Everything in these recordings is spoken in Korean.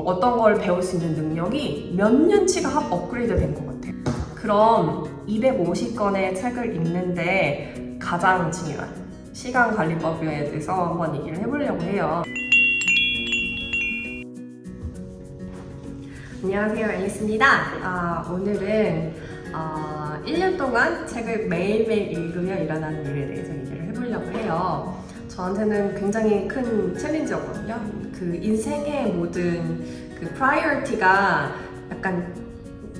어떤 걸 배울 수 있는 능력이 몇 년치가 업그레이드 된 것 같아요. 그럼 250권의 책을 읽는데 가장 중요한 시간 관리법에 대해서 한번 얘기를 해보려고 해요. 안녕하세요, 앨리스입니다. 오늘은 1년 동안 책을 매일매일 읽으며 일어나는 일에 대해서 얘기를 해보려고 해요. 저한테는 굉장히 큰 챌린지였거든요. 그 인생의 모든 그 프라이어티가 약간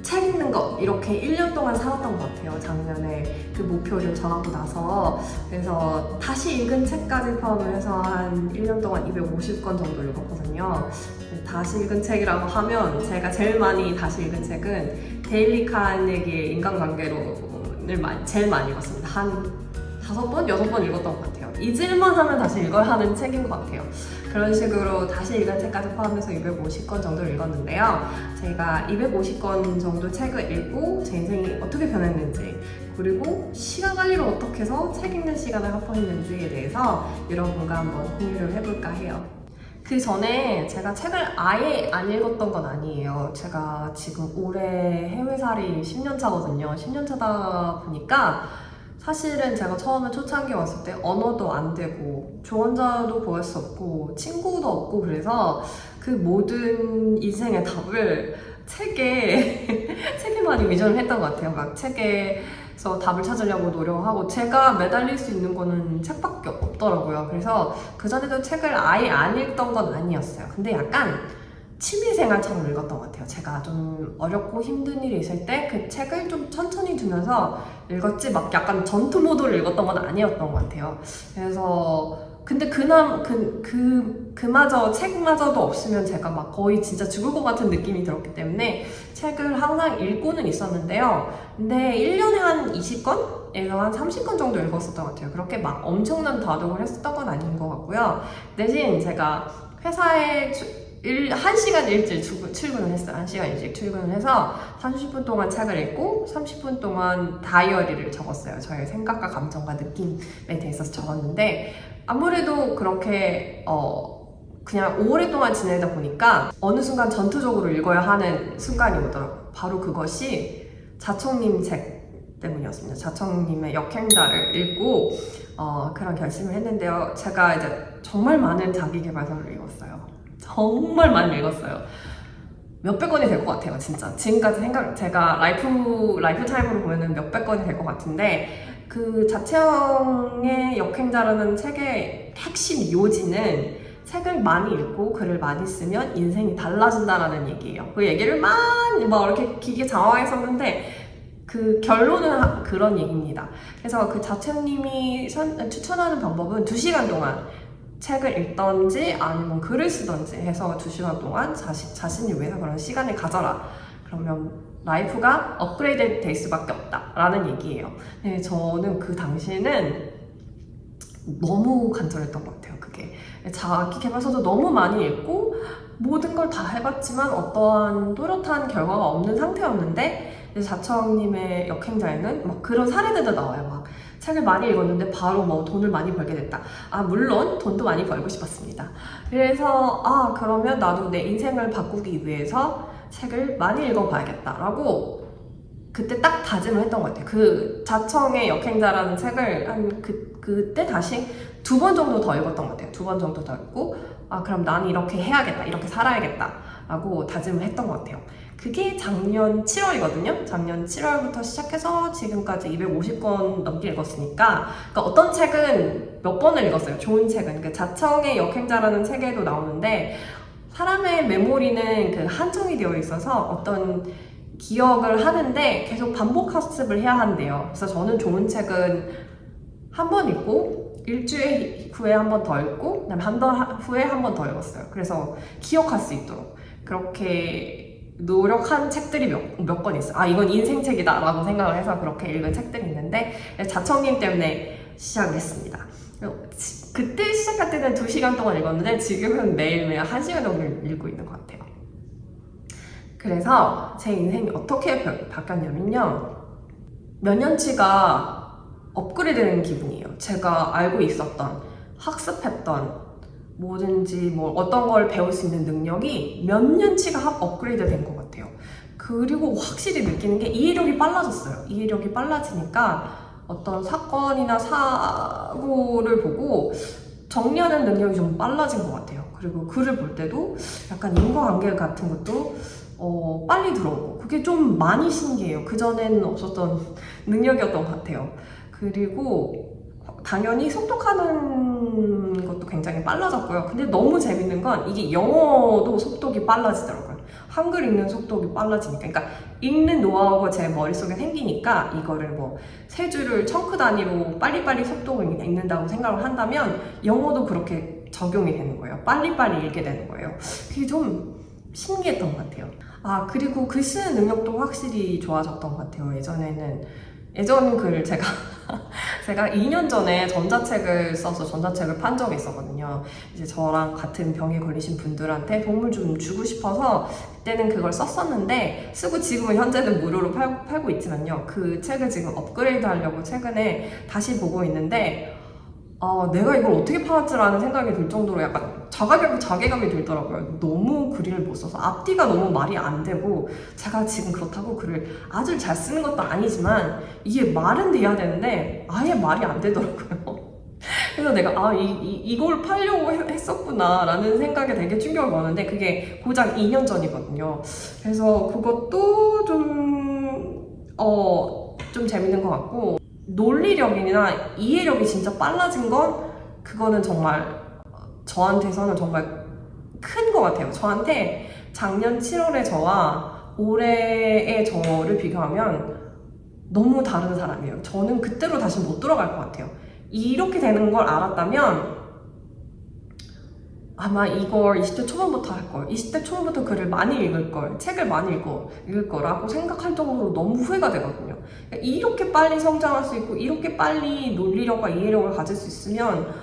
책 읽는 거 이렇게 1년 동안 살았던 것 같아요. 작년에 그 목표를 정하고 나서. 그래서 다시 읽은 책까지 포함을 해서 한 1년 동안 250권 정도 읽었거든요. 다시 읽은 책이라고 하면 제가 제일 많이 다시 읽은 책은 데일리 카네기의 인간관계론을 제일 많이 읽었습니다. 한 5번, 6번 읽었던 것 같아요. 잊을만 하면 다시 읽어야 하는 책인 것 같아요. 그런 식으로 다시 읽은 책까지 포함해서 250권 정도 읽었는데요. 제가 250권 정도 책을 읽고 제 인생이 어떻게 변했는지, 그리고 시간 관리를 어떻게 해서 책 읽는 시간을 확보했는지에 대해서 여러분과 한번 공유를 해볼까 해요. 그 전에 제가 책을 아예 안 읽었던 건 아니에요. 제가 지금 올해 해외살이 10년 차거든요. 10년 차다 보니까 사실은 제가 처음에 초창기에 왔을 때 언어도 안 되고 조언자도 구할 수 없고 친구도 없고, 그래서 그 모든 인생의 답을 책에 많이 의존을 했던 것 같아요. 막 책에서 답을 찾으려고 노력하고, 제가 매달릴 수 있는 거는 책밖에 없더라고요. 그래서 그전에도 책을 아예 안 읽던 건 아니었어요. 근데 약간 취미생활처럼 읽었던 것 같아요. 제가 좀 어렵고 힘든 일이 있을 때 그 책을 좀 천천히 두면서 읽었지, 막 약간 전투 모드를 읽었던 건 아니었던 것 같아요. 그래서 근데 그마저 책마저도 없으면 제가 막 거의 진짜 죽을 것 같은 느낌이 들었기 때문에 책을 항상 읽고는 있었는데요. 근데 1년에 한 20권에서 한 30권 정도 읽었었던 것 같아요. 그렇게 막 엄청난 다독을 했었던 건 아닌 것 같고요. 대신 제가 회사에 1시간 일찍 출근을 했어요. 1시간 일찍 출근을 해서 30분 동안 책을 읽고 30분 동안 다이어리를 적었어요. 저의 생각과 감정과 느낌에 대해서 적었는데, 아무래도 그렇게 그냥 오랫동안 지내다 보니까 어느 순간 전투적으로 읽어야 하는 순간이 오더라고요. 바로 그것이 자청님 책 때문이었습니다. 자청님의 역행자를 읽고 그런 결심을 했는데요. 제가 이제 정말 많은 자기계발서를 읽었어요. 정말 많이 읽었어요. 몇백 권이 될 것 같아요, 진짜. 지금까지 제가 라이프 타임으로 보면은 몇백 권이 될 것 같은데, 그 자채영의 역행자라는 책의 핵심 요지는 책을 많이 읽고 글을 많이 쓰면 인생이 달라진다라는 얘기예요. 그 얘기를 많이 막 이렇게 기계장황했었는데, 그 결론은 그런 얘기입니다. 그래서 그 자채님이 추천하는 방법은 2시간 동안 책을 읽던지 아니면 글을 쓰던지 해서 2시간 동안 자신을 위해서 그런 시간을 가져라. 그러면 라이프가 업그레이드 될 수밖에 없다 라는 얘기예요. 네, 저는 그 당시에는 너무 간절했던 것 같아요. 그게 자기 개발서도 너무 많이 읽고 모든 걸 다 해봤지만 어떠한 또렷한 결과가 없는 상태였는데, 자청님의 역행자에는 막 그런 사례들도 나와요. 막 책을 많이 읽었는데 바로 뭐 돈을 많이 벌게 됐다. 물론 돈도 많이 벌고 싶었습니다. 그래서 그러면 나도 내 인생을 바꾸기 위해서 책을 많이 읽어봐야겠다라고 그때 딱 다짐을 했던 것 같아요. 그 자청의 역행자라는 책을 그때 다시 2번 정도 더 읽었던 것 같아요. 2번 정도 더 읽고 그럼 난 이렇게 해야겠다, 이렇게 살아야겠다 라고 다짐을 했던 것 같아요. 그게 작년 7월이거든요. 작년 7월부터 시작해서 지금까지 250권 넘게 읽었으니까, 그러니까 어떤 책은 몇 번을 읽었어요. 좋은 책은. 그 자청의 역행자라는 책에도 나오는데, 사람의 메모리는 그 한정이 되어 있어서 어떤 기억을 하는데 계속 반복 학습을 해야 한대요. 그래서 저는 좋은 책은 한 번 읽고 일주일 후에 한 번 더 읽고 그다음에 한 달 후에 한 번 더 읽었어요. 그래서 기억할 수 있도록 그렇게 노력한 책들이 몇 권 있어요. 이건 인생책이다 라고 생각을 해서 그렇게 읽은 책들이 있는데, 자청님 때문에 시작을 했습니다. 그때 시작할 때는 2시간 동안 읽었는데 지금은 매일매일 1시간 정도 읽고 있는 것 같아요. 그래서 제 인생이 어떻게 바뀌었냐면요, 몇 년치가 업그레이드 되는 기분이에요. 제가 알고 있었던, 학습했던 뭐든지 뭐 어떤 걸 배울 수 있는 능력이 몇 년치가 업그레이드 된 것 같아요. 그리고 확실히 느끼는 게 이해력이 빨라졌어요. 이해력이 빨라지니까 어떤 사건이나 사고를 보고 정리하는 능력이 좀 빨라진 것 같아요. 그리고 글을 볼 때도 약간 인과관계 같은 것도 빨리 들어오고 그게 좀 많이 신기해요. 그전에는 없었던 능력이었던 것 같아요. 그리고 당연히 속독하는 것도 굉장히 빨라졌고요. 근데 너무 재밌는 건 이게 영어도 속독이 빨라지더라고요. 한글 읽는 속독이 빨라지니까. 그러니까 읽는 노하우가 제 머릿속에 생기니까 이거를 뭐 세 줄을 청크 단위로 빨리빨리 속독을 읽는다고 생각을 한다면 영어도 그렇게 적용이 되는 거예요. 빨리빨리 읽게 되는 거예요. 그게 좀 신기했던 것 같아요. 아, 그리고 글 쓰는 능력도 확실히 좋아졌던 것 같아요. 예전 글 제가 2년 전에 전자책을 써서 전자책을 판 적이 있었거든요. 이제 저랑 같은 병에 걸리신 분들한테 도움을 좀 주고 싶어서 그때는 그걸 썼었는데 쓰고 지금은 현재는 무료로 팔고 있지만요. 그 책을 지금 업그레이드 하려고 최근에 다시 보고 있는데 내가 이걸 어떻게 팔았지라는 생각이 들 정도로 약간 자괴감이 들더라고요. 너무 글을 못 써서 앞뒤가 너무 말이 안 되고 제가 지금 그렇다고 글을 아주 잘 쓰는 것도 아니지만 이게 말은 돼야 되는데 아예 말이 안 되더라고요. 그래서 내가 이걸 팔려고 했었구나 라는 생각에 되게 충격을 받았는데 그게 고작 2년 전이거든요. 그래서 그것도 좀 재밌는 것 같고 논리력이나 이해력이 진짜 빨라진 건 그거는 정말 저한테서는 정말 큰 것 같아요. 저한테 작년 7월의 저와 올해의 저를 비교하면 너무 다른 사람이에요. 저는 그때로 다시 못 돌아갈 것 같아요. 이렇게 되는 걸 알았다면 아마 이걸 20대 초반부터 할 걸, 20대 초반부터 글을 많이 읽을 걸, 책을 많이 읽을 거라고 생각할 정도로 너무 후회가 되거든요. 그러니까 이렇게 빨리 성장할 수 있고 이렇게 빨리 논리력과 이해력을 가질 수 있으면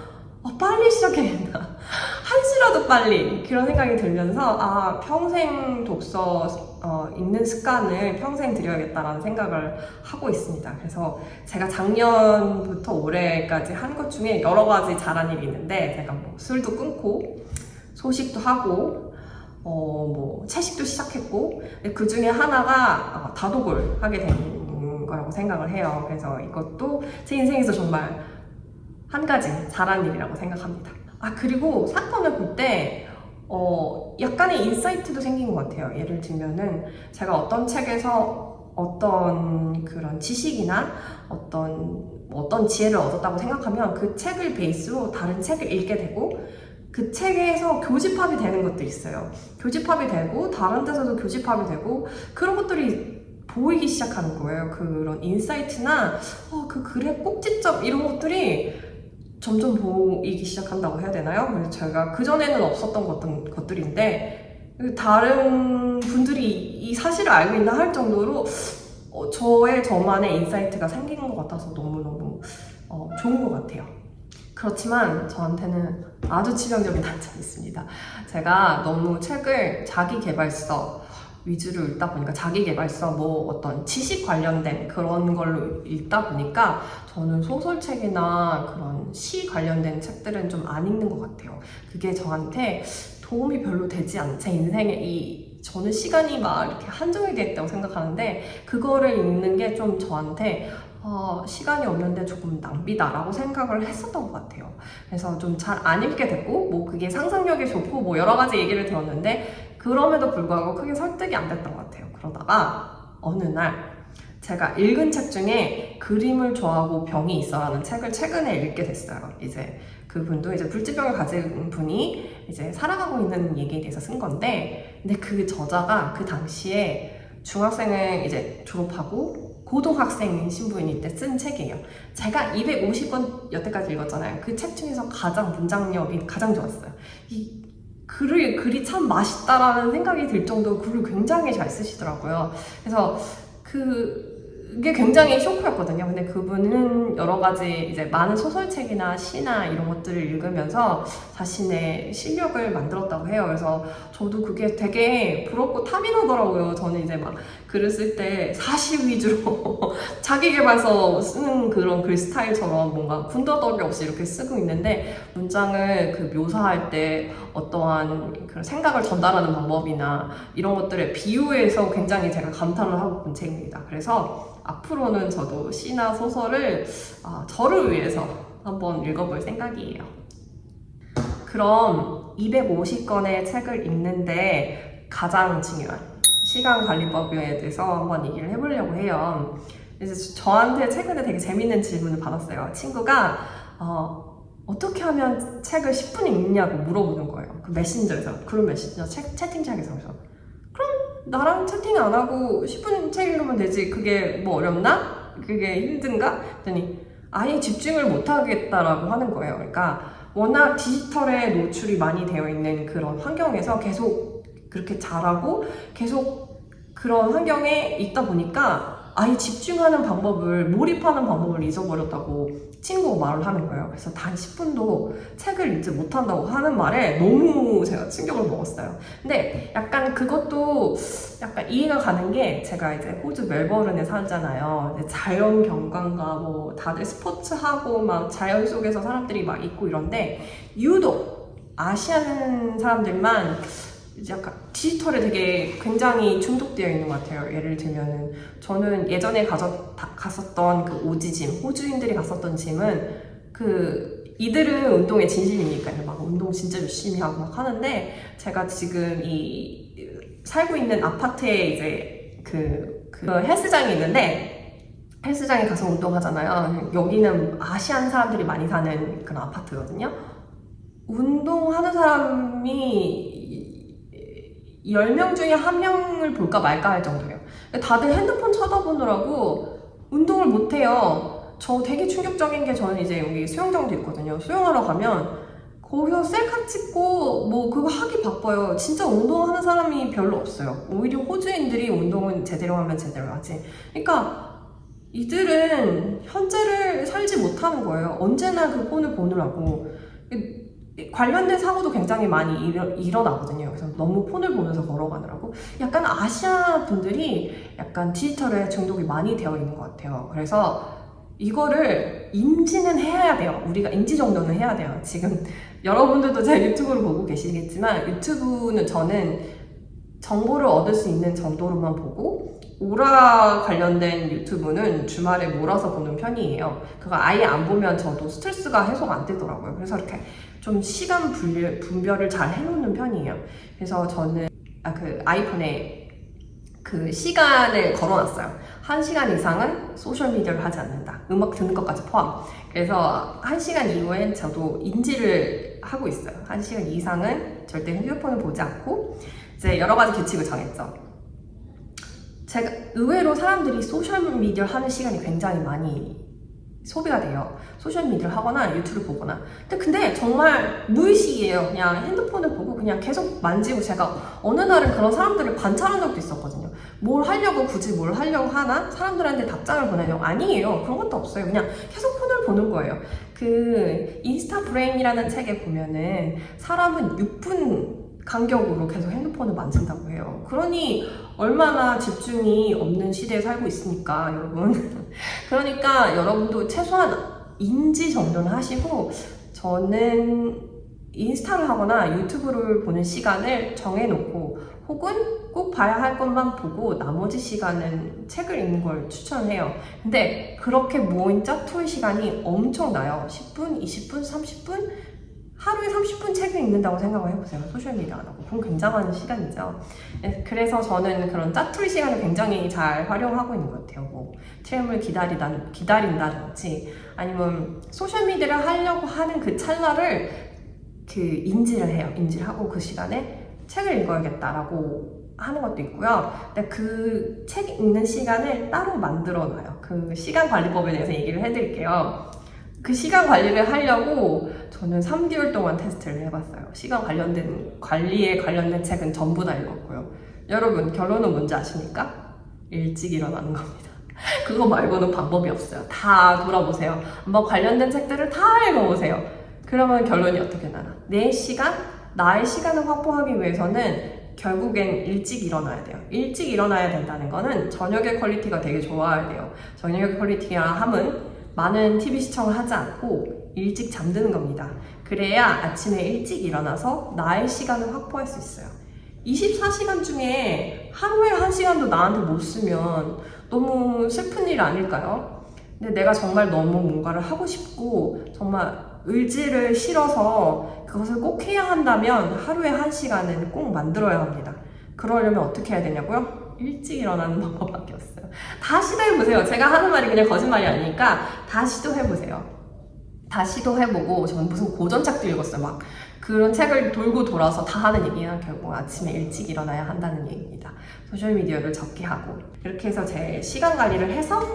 빨리 시작해야겠다. 한시라도 빨리 그런 생각이 들면서 평생 독서 읽는 습관을 평생 들여야겠다라는 생각을 하고 있습니다. 그래서 제가 작년부터 올해까지 한 것 중에 여러 가지 잘한 일이 있는데 제가 뭐 술도 끊고 소식도 하고 뭐 채식도 시작했고 그 중에 하나가 다독을 하게 된 거라고 생각을 해요. 그래서 이것도 제 인생에서 정말 한 가지 잘한 일이라고 생각합니다. 그리고 사건을 볼 때 약간의 인사이트도 생긴 것 같아요. 예를 들면은 제가 어떤 책에서 어떤 그런 지식이나 어떤 지혜를 얻었다고 생각하면 그 책을 베이스로 다른 책을 읽게 되고 그 책에서 교집합이 되는 것들이 있어요. 교집합이 되고 다른 데서도 교집합이 되고 그런 것들이 보이기 시작하는 거예요. 그런 인사이트나 그 글의 꼭지점 이런 것들이 점점 보이기 시작한다고 해야 되나요? 그래서 제가 그전에는 없었던 것들인데 다른 분들이 이 사실을 알고 있나 할 정도로 저만의 인사이트가 생기는 것 같아서 너무너무 좋은 것 같아요. 그렇지만 저한테는 아주 치명적인 단점이 있습니다. 제가 너무 책을 자기계발서 위주로 읽다 보니까 자기계발서 어떤 지식 관련된 그런 걸로 읽다 보니까 저는 소설책이나 그런 시 관련된 책들은 좀 안 읽는 것 같아요. 그게 저한테 도움이 별로 되지 않는 제 인생에 저는 시간이 막 이렇게 한정이 되어 있다고 생각하는데 그거를 읽는 게 좀 저한테 시간이 없는데 조금 낭비다라고 생각을 했었던 것 같아요. 그래서 좀 잘 안 읽게 됐고 그게 상상력이 좋고 여러 가지 얘기를 들었는데 그럼에도 불구하고 크게 설득이 안 됐던 것 같아요. 그러다가 어느 날 제가 읽은 책 중에 그림을 좋아하고 병이 있어라는 책을 최근에 읽게 됐어요. 이제 그분도 이제 불치병을 가진 분이 이제 살아가고 있는 얘기에 대해서 쓴 건데 근데 그 저자가 그 당시에 중학생을 이제 졸업하고 고등학생인 신부인일 때 쓴 책이에요. 제가 250권 여태까지 읽었잖아요. 그 책 중에서 가장 문장력이 가장 좋았어요. 글이 참 맛있다라는 생각이 들 정도로 글을 굉장히 잘 쓰시더라고요. 그래서 그 그게 굉장히 쇼크였거든요. 근데 그분은 여러 가지 이제 많은 소설책이나 시나 이런 것들을 읽으면서 자신의 실력을 만들었다고 해요. 그래서 저도 그게 되게 부럽고 탐이 나더라고요. 저는 이제 막 글을 쓸 때 사실 위주로 자기계발서 쓰는 그런 글 스타일처럼 뭔가 군더더기 없이 이렇게 쓰고 있는데, 문장을 그 묘사할 때 어떠한 그런 생각을 전달하는 방법이나 이런 것들에 비유해서 굉장히 제가 감탄을 하고 본 책입니다. 그래서 앞으로는 저도 시나 소설을 저를 위해서 한번 읽어볼 생각이에요. 그럼 250권의 책을 읽는데 가장 중요한 시간관리법에 대해서 한번 얘기를 해보려고 해요. 그래서 저한테 최근에 되게 재밌는 질문을 받았어요. 친구가 어떻게 하면 책을 10분에 읽냐고 물어보는 거예요. 그 메신저에서, 그런 메신저 채팅창에서. 그래서 그럼 나랑 채팅 안 하고 10분 책 읽으면 되지. 그게 뭐 어렵나? 그게 힘든가? 그랬더니 아예 집중을 못 하겠다라고 하는 거예요. 그러니까 워낙 디지털에 노출이 많이 되어 있는 그런 환경에서 계속 그렇게 잘하고 계속 그런 환경에 있다 보니까 아예 집중하는 방법을, 몰입하는 방법을 잊어버렸다고 친구가 말을 하는 거예요. 그래서 단 10분도 책을 읽지 못한다고 하는 말에 너무 제가 충격을 먹었어요. 근데 약간 그것도 약간 이해가 가는 게, 제가 이제 호주 멜버른에 살잖아요. 이제 자연 경관과 뭐 다들 스포츠하고 막 자연 속에서 사람들이 막 있고 이런데, 유독 아시안 사람들만 이제 약간 디지털에 되게 굉장히 중독되어 있는 것 같아요. 예를 들면은 저는 예전에 갔었던 그 오지짐, 호주인들이 갔었던 짐은 이들은 운동에 진심이니까요. 막 운동 진짜 열심히 하고 막 하는데, 제가 지금 살고 있는 아파트에 이제 그 헬스장이 있는데, 헬스장에 가서 운동하잖아요. 여기는 아시안 사람들이 많이 사는 그런 아파트거든요. 운동하는 사람이 10명 중에 1명을 볼까 말까 할 정도예요. 다들 핸드폰 쳐다보느라고 운동을 못해요. 저 되게 충격적인 게, 저는 이제 여기 수영장도 있거든요. 수영하러 가면 거기서 셀카 찍고 뭐 그거 하기 바빠요. 진짜 운동하는 사람이 별로 없어요. 오히려 호주인들이 운동은 제대로 하면 제대로 하지. 그러니까 이들은 현재를 살지 못하는 거예요. 언제나 그 폰을 보느라고. 관련된 사고도 굉장히 많이 일어나거든요. 그래서 너무 폰을 보면서 걸어가느라고. 약간 아시아 분들이 약간 디지털에 중독이 많이 되어 있는 것 같아요. 그래서 이거를 인지는 해야 돼요. 우리가 인지 정도는 해야 돼요. 지금 여러분들도 제 유튜브를 보고 계시겠지만, 유튜브는 저는 정보를 얻을 수 있는 정도로만 보고, 오라 관련된 유튜브는 주말에 몰아서 보는 편이에요. 그거 아예 안 보면 저도 스트레스가 해소가 안 되더라고요. 그래서 이렇게 좀 시간 분별을 잘 해놓는 편이에요. 그래서 저는 그 아이폰에 그 시간을 걸어놨어요. 1시간 이상은 소셜미디어를 하지 않는다. 음악 듣는 것까지 포함. 그래서 1시간 이후엔 저도 인지를 하고 있어요. 1시간 이상은 절대 휴대폰을 보지 않고, 이제 여러 가지 규칙을 정했죠. 제가 의외로 사람들이 소셜미디어 하는 시간이 굉장히 많이 소비가 돼요. 소셜미디어를 하거나 유튜브를 보거나. 근데 정말 무의식이에요. 그냥 핸드폰을 보고 그냥 계속 만지고, 제가 어느 날은 그런 사람들을 관찰한 적도 있었거든요. 굳이 뭘 하려고 하나? 사람들한테 답장을 보내려고? 아니에요. 그런 것도 없어요. 그냥 계속 폰을 보는 거예요. 그 인스타 브레인이라는 책에 보면은 사람은 6분 간격으로 계속 핸드폰을 만진다고 해요. 그러니 얼마나 집중이 없는 시대에 살고 있습니까, 여러분. 그러니까 여러분도 최소한 인지 정도는 하시고, 저는 인스타를 하거나 유튜브를 보는 시간을 정해놓고, 혹은 꼭 봐야 할 것만 보고 나머지 시간은 책을 읽는 걸 추천해요. 근데 그렇게 모인 짜투리 시간이 엄청나요. 10분, 20분, 30분? 하루에 30분 책을 읽는다고 생각을 해보세요. 소셜미디어 안 하고. 그건 굉장한 시간이죠. 그래서 저는 그런 짜투리 시간을 굉장히 잘 활용하고 있는 것 같아요. 뭐 트램을 기다린다든지, 아니면 소셜미디어를 하려고 하는 그 찰나를 인지를 해요. 인지를 하고 그 시간에 책을 읽어야겠다라고 하는 것도 있고요. 근데 그 책 읽는 시간을 따로 만들어 놔요. 그 시간 관리법에 대해서 얘기를 해드릴게요. 그 시간 관리를 하려고 저는 3개월 동안 테스트를 해봤어요. 시간 관리에 관련된 책은 전부 다 읽었고요. 여러분, 결론은 뭔지 아십니까? 일찍 일어나는 겁니다. 그거 말고는 방법이 없어요. 다 돌아보세요. 한번 관련된 책들을 다 읽어보세요. 그러면 결론이 어떻게 나나? 내 시간, 나의 시간을 확보하기 위해서는 결국엔 일찍 일어나야 돼요. 일찍 일어나야 된다는 거는 저녁의 퀄리티가 되게 좋아야 돼요. 저녁의 퀄리티라 함은 많은 TV 시청을 하지 않고 일찍 잠드는 겁니다. 그래야 아침에 일찍 일어나서 나의 시간을 확보할 수 있어요. 24시간 중에 하루에 1시간도 나한테 못 쓰면 너무 슬픈 일 아닐까요? 근데 내가 정말 너무 뭔가를 하고 싶고 정말 의지를 실어서 그것을 꼭 해야 한다면 하루에 1시간은 꼭 만들어야 합니다. 그러려면 어떻게 해야 되냐고요? 일찍 일어나는 방법밖에 없어요. 다 시도해보세요. 제가 하는 말이 그냥 거짓말이 아니니까 다 시도해보세요. 다 시도해보고 저는 무슨 고전책도 읽었어요. 막 그런 책을 돌고 돌아서 다 하는 얘기는 결국 아침에 일찍 일어나야 한다는 얘기입니다. 소셜미디어를 적게 하고 이렇게 해서 제 시간 관리를 해서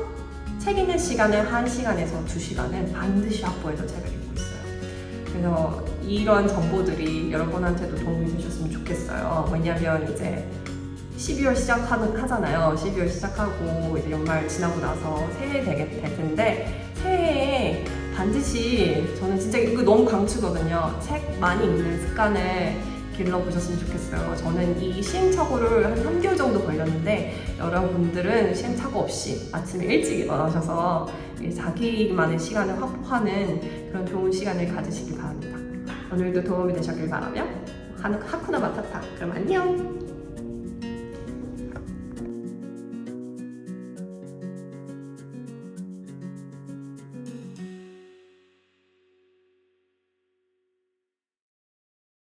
책 읽는 시간을 1시간에서 2시간은 반드시 확보해서 책을 읽고 있어요. 그래서 이런 정보들이 여러분한테도 도움이 되셨으면 좋겠어요. 왜냐면 이제 12월 하잖아요. 12월 시작하고 이제 연말 지나고 나서 새해 될 텐데 새해에 반드시 저는 진짜 이거 너무 강추거든요. 책 많이 읽는 습관을 길러보셨으면 좋겠어요. 저는 이 시행착오를 한 3개월 정도 걸렸는데 여러분들은 시행착오 없이 아침에 일찍 일어나셔서 자기만의 시간을 확보하는 그런 좋은 시간을 가지시길 바랍니다. 오늘도 도움이 되셨길 바라며 하쿠나 마타타. 그럼 안녕!